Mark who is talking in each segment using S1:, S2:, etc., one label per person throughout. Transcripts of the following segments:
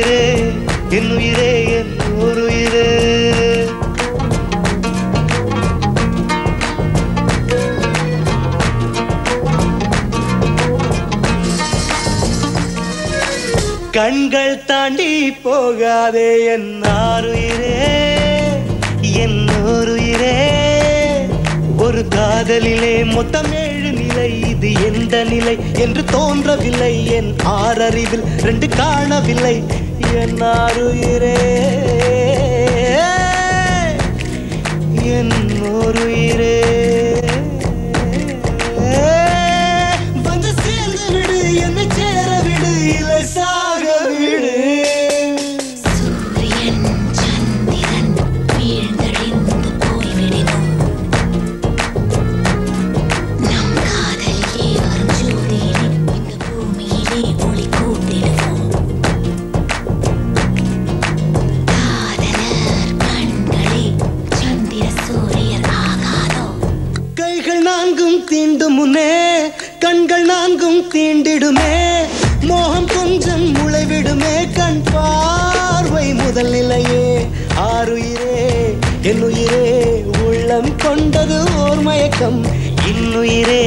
S1: உயிரே என் உயிரே என் ஒரு உயிரே. கண்கள் தாண்டி போகாதே என் ஆருயிரே என் ஓருயிரே. ஒரு காதலிலே மொத்தம் 7 நிலை, இது எந்த நிலை என்று தோன்றவில்லை. என் ஆறறிவில் 2 காணவில்லை என் ஆருயிரே என் ஓருயிரே. வந்து சேர்ந்து விடு, என்னை சேர விடு, இல்லை சாக விடு.
S2: சூரியன் சந்திரன் வீழ்ந்தழிந்து போய்விடினோம். நம் காதலிலே வரும் ஜோதியிலே இந்த பூமியிலே ஒளி கூட்டிடுவோம். காதலர் கண்களே சந்திர சூரியர் ஆகாதோ.
S1: கைகள் 4 தீண்டும் முன்னே கண்கள் 4 தீண்டிடுமே. மோகம் கொஞ்சம் முளைவிடுமே கண் பார்வை முதல் நிலையே. ஆருயிரே என் உயிரே உள்ளம் கொண்டது ஓர் மயக்கம். இன்னுயிரே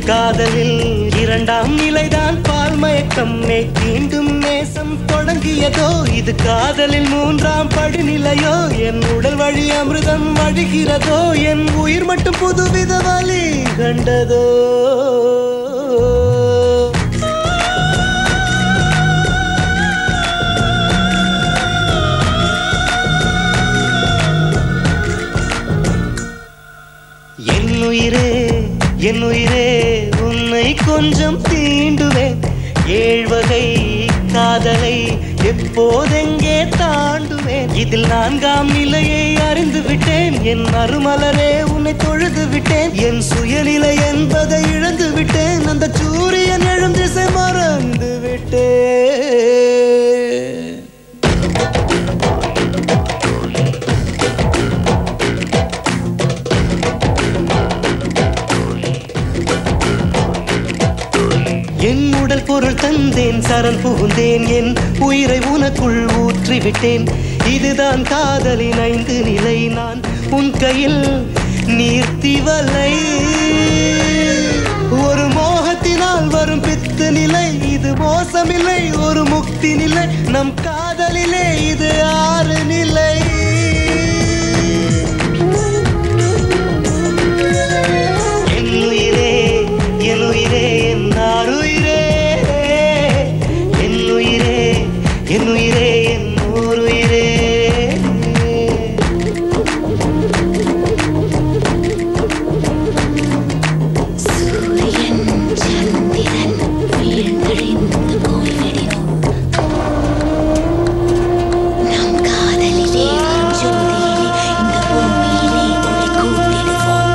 S1: காதலில் 2ஆம் நிலைதான் பால் மயக்கம். தீண்டும் நேசம் தொடங்கியதோ, இது காதலில் 3ஆம் படிநிலையோ. என் உடல் வழி அமிர்தம் வழிகிறதோ, என் உயிர் மட்டும் புதுவித வழி கண்டதோ. என் உயிரே உன்னை கொஞ்சம் தீண்டுவேன். 7 வகை காதலை எப்போதெங்கே தாண்டுவேன். இதில் 4ஆம் நிலையை அறிந்து விட்டேன். என் அருமலரே உன்னை தொழுது விட்டேன். என் சுயநிலை என்பதை இழந்து விட்டேன். அந்த சூரியன் எழும் திசை மறந்து விட்டேன். என் உடல் பொருள் தந்தேன், சரண் புகுந்தேன், என் உயிரை உனக்குள் ஊற்றிவிட்டேன். இதுதான் காதலின் 5 நிலை. நான் உன் கையில் நீர்த்தி வலை. ஒரு மோகத்தினால் வரும் பித்து நிலை, இது மோசமில்லை, ஒரு முக்தி நிலை. நம் காதலிலே இது 6 நிலை. என் உயிரே என் உயிரே என் ஆருயிரே என் உயிரே என் உயிரே என் ஓருயிரே.
S2: சூரியன் சந்திரன் வீழ்ந்தழிந்து போய்விடினோம். நம் காதலிலே வரும் ஜோதியிலே இந்த பூமியிலே ஒளி கூட்டிடுவோம்.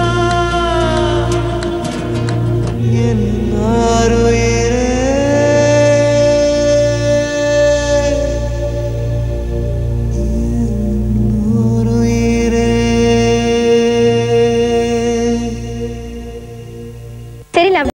S1: என் ஆருயிரே
S3: சரி.